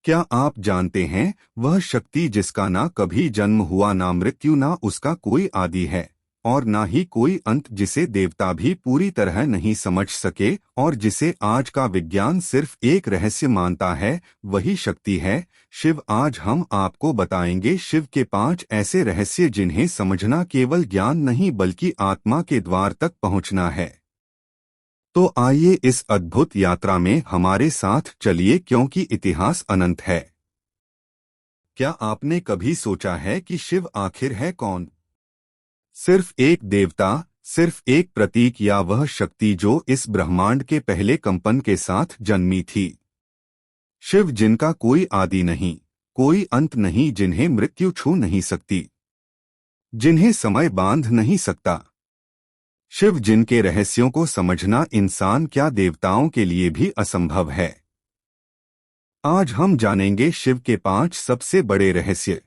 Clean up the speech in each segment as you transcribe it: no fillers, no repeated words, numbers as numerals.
क्या आप जानते हैं, वह शक्ति जिसका ना कभी जन्म हुआ, ना मृत्यु, ना उसका कोई आदि है और ना ही कोई अंत, जिसे देवता भी पूरी तरह नहीं समझ सके और जिसे आज का विज्ञान सिर्फ एक रहस्य मानता है, वही शक्ति है शिव। आज हम आपको बताएंगे शिव के 5 ऐसे रहस्य जिन्हें समझना केवल ज्ञान नहीं बल्कि आत्मा के द्वार तक पहुंचना है। तो आइए इस अद्भुत यात्रा में हमारे साथ चलिए, क्योंकि इतिहास अनंत है। क्या आपने कभी सोचा है कि शिव आखिर है कौन? सिर्फ एक देवता, सिर्फ एक प्रतीक, या वह शक्ति जो इस ब्रह्मांड के पहले कंपन के साथ जन्मी थी? शिव जिनका कोई आदि नहीं, कोई अंत नहीं, जिन्हें मृत्यु छू नहीं सकती, जिन्हें समय बांध नहीं सकता। शिव जिनके रहस्यों को समझना इंसान क्या देवताओं के लिए भी असंभव है। आज हम जानेंगे शिव के 5 सबसे बड़े रहस्य।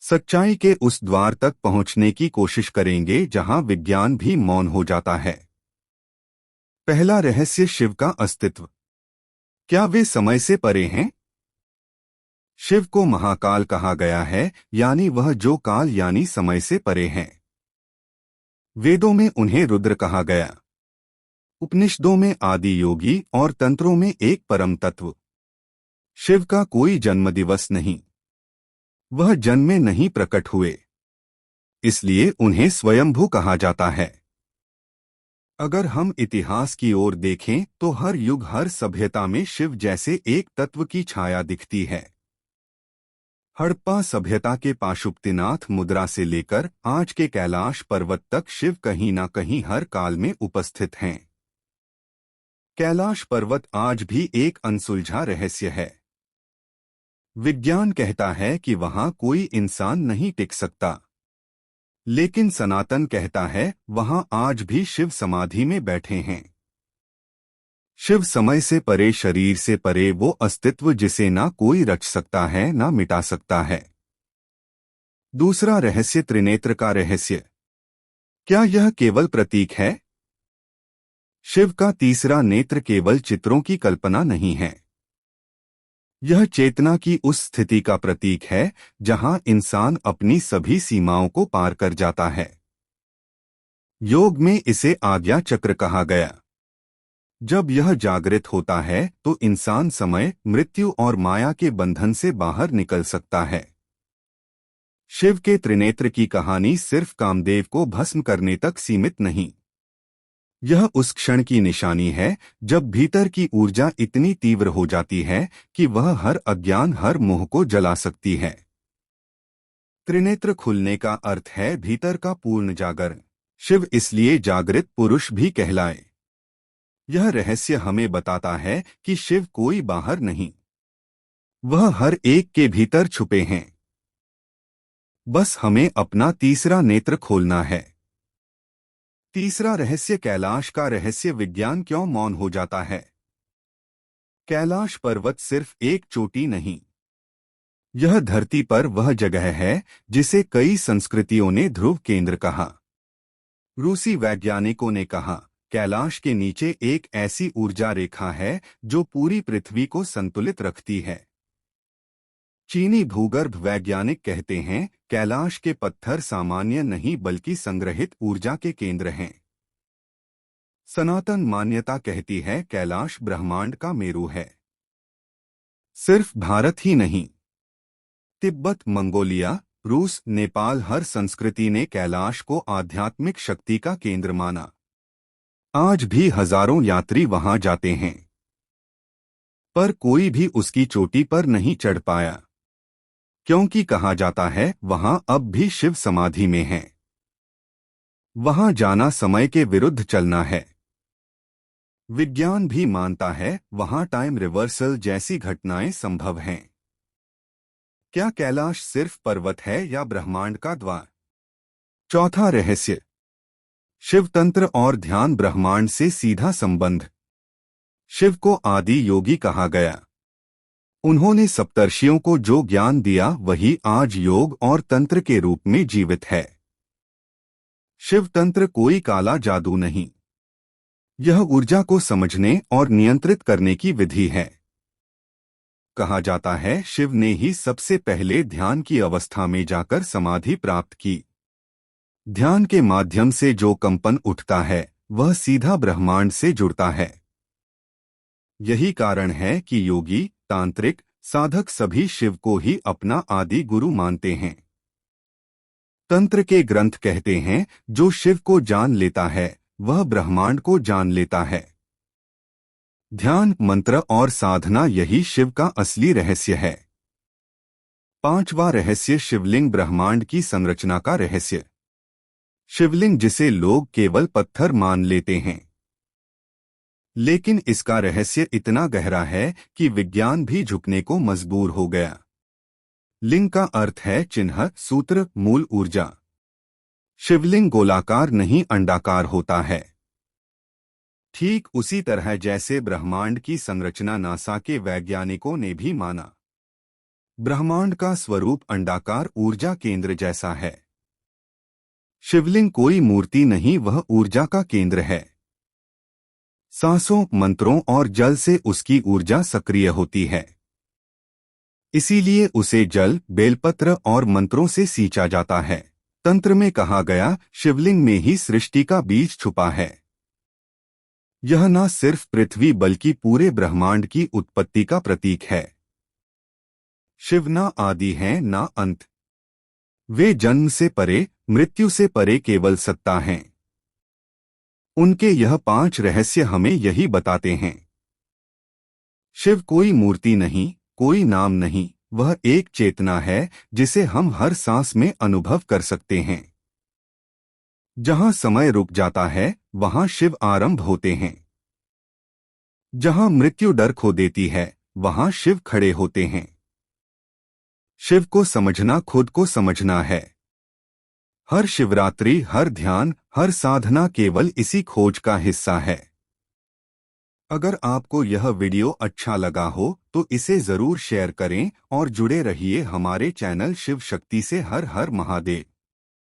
सच्चाई के उस द्वार तक पहुंचने की कोशिश करेंगे जहां विज्ञान भी मौन हो जाता है। पहला रहस्य, शिव का अस्तित्व। क्या वे समय से परे हैं? शिव को महाकाल कहा गया है, यानी वह जो काल यानी समय से परे हैं। वेदों में उन्हें रुद्र कहा गया, उपनिषदों में आदि योगी और तंत्रों में एक परम तत्व। शिव का कोई जन्मदिवस नहीं, वह जन्मे नहीं, प्रकट हुए, इसलिए उन्हें स्वयंभू कहा जाता है। अगर हम इतिहास की ओर देखें तो हर युग, हर सभ्यता में शिव जैसे एक तत्व की छाया दिखती है। हड़प्पा सभ्यता के पाशुपतिनाथ मुद्रा से लेकर आज के कैलाश पर्वत तक शिव कहीं ना कहीं हर काल में उपस्थित हैं। कैलाश पर्वत आज भी एक अनसुलझा रहस्य है। विज्ञान कहता है कि वहां कोई इंसान नहीं टिक सकता, लेकिन सनातन कहता है वहां आज भी शिव समाधि में बैठे हैं। शिव समय से परे, शरीर से परे, वो अस्तित्व जिसे ना कोई रच सकता है ना मिटा सकता है। दूसरा रहस्य, त्रिनेत्र का रहस्य। क्या यह केवल प्रतीक है? शिव का तीसरा नेत्र केवल चित्रों की कल्पना नहीं है, यह चेतना की उस स्थिति का प्रतीक है जहां इंसान अपनी सभी सीमाओं को पार कर जाता है। योग में इसे आज्ञा चक्र कहा गया। जब यह जागृत होता है तो इंसान समय, मृत्यु और माया के बंधन से बाहर निकल सकता है। शिव के त्रिनेत्र की कहानी सिर्फ कामदेव को भस्म करने तक सीमित नहीं, यह उस क्षण की निशानी है जब भीतर की ऊर्जा इतनी तीव्र हो जाती है कि वह हर अज्ञान, हर मोह को जला सकती है। त्रिनेत्र खुलने का अर्थ है भीतर का पूर्ण जागरण। शिव इसलिए जागृत पुरुष भी कहलाए। यह रहस्य हमें बताता है कि शिव कोई बाहर नहीं, वह हर एक के भीतर छुपे हैं। बस हमें अपना तीसरा नेत्र खोलना है। तीसरा रहस्य, कैलाश का रहस्य। विज्ञान क्यों मौन हो जाता है? कैलाश पर्वत सिर्फ एक चोटी नहीं, यह धरती पर वह जगह है जिसे कई संस्कृतियों ने ध्रुव केंद्र कहा। रूसी वैज्ञानिकों ने कहा, कैलाश के नीचे एक ऐसी ऊर्जा रेखा है जो पूरी पृथ्वी को संतुलित रखती है। चीनी भूगर्भ वैज्ञानिक कहते हैं, कैलाश के पत्थर सामान्य नहीं बल्कि संग्रहित ऊर्जा के केंद्र हैं। सनातन मान्यता कहती है कैलाश ब्रह्मांड का मेरू है। सिर्फ भारत ही नहीं, तिब्बत, मंगोलिया, रूस, नेपाल, हर संस्कृति ने कैलाश को आध्यात्मिक शक्ति का केंद्र माना। आज भी हजारों यात्री वहां जाते हैं, पर कोई भी उसकी चोटी पर नहीं चढ़ पाया, क्योंकि कहा जाता है वहां अब भी शिव समाधि में है। वहां जाना समय के विरुद्ध चलना है। विज्ञान भी मानता है वहां टाइम रिवर्सल जैसी घटनाएं संभव हैं। क्या कैलाश सिर्फ पर्वत है या ब्रह्मांड का द्वार? चौथा रहस्य, शिवतंत्र और ध्यान, ब्रह्मांड से सीधा संबंध। शिव को आदि योगी कहा गया। उन्होंने सप्तर्षियों को जो ज्ञान दिया वही आज योग और तंत्र के रूप में जीवित है। शिवतंत्र कोई काला जादू नहीं, यह ऊर्जा को समझने और नियंत्रित करने की विधि है। कहा जाता है शिव ने ही सबसे पहले ध्यान की अवस्था में जाकर समाधि प्राप्त की। ध्यान के माध्यम से जो कंपन उठता है वह सीधा ब्रह्मांड से जुड़ता है। यही कारण है कि योगी, तांत्रिक, साधक सभी शिव को ही अपना आदि गुरु मानते हैं। तंत्र के ग्रंथ कहते हैं जो शिव को जान लेता है वह ब्रह्मांड को जान लेता है। ध्यान, मंत्र और साधना यही शिव का असली रहस्य है। पांचवा रहस्य शिवलिंग ब्रह्मांड की संरचना का रहस्य। शिवलिंग जिसे लोग केवल पत्थर मान लेते हैं, लेकिन इसका रहस्य इतना गहरा है कि विज्ञान भी झुकने को मजबूर हो गया। लिंग का अर्थ है चिन्ह, सूत्र, मूल ऊर्जा। शिवलिंग गोलाकार नहीं अंडाकार होता है। ठीक उसी तरह जैसे ब्रह्मांड की संरचना नासा के वैज्ञानिकों ने भी माना। ब्रह्मांड का स्वरूप अंडाकार ऊर्जा केंद्र जैसा है। शिवलिंग कोई मूर्ति नहीं, वह ऊर्जा का केंद्र है। सांसों, मंत्रों और जल से उसकी ऊर्जा सक्रिय होती है। इसीलिए उसे जल, बेलपत्र और मंत्रों से सींचा जाता है। तंत्र में कहा गया शिवलिंग में ही सृष्टि का बीज छुपा है। यह न सिर्फ पृथ्वी बल्कि पूरे ब्रह्मांड की उत्पत्ति का प्रतीक है। शिव ना आदि हैं ना अंत। वे जन्म से परे, मृत्यु से परे केवल सत्ता हैं। उनके यह 5 रहस्य हमें यही बताते हैं। शिव कोई मूर्ति नहीं, कोई नाम नहीं, वह एक चेतना है जिसे हम हर सांस में अनुभव कर सकते हैं। जहां समय रुक जाता है वहां शिव आरंभ होते हैं। जहां मृत्यु डर खो देती है वहां शिव खड़े होते हैं। शिव को समझना खुद को समझना है। हर शिवरात्रि, हर ध्यान, हर साधना केवल इसी खोज का हिस्सा है। अगर आपको यह वीडियो अच्छा लगा हो तो इसे जरूर शेयर करें और जुड़े रहिए हमारे चैनल शिव शक्ति से। हर हर महादेव।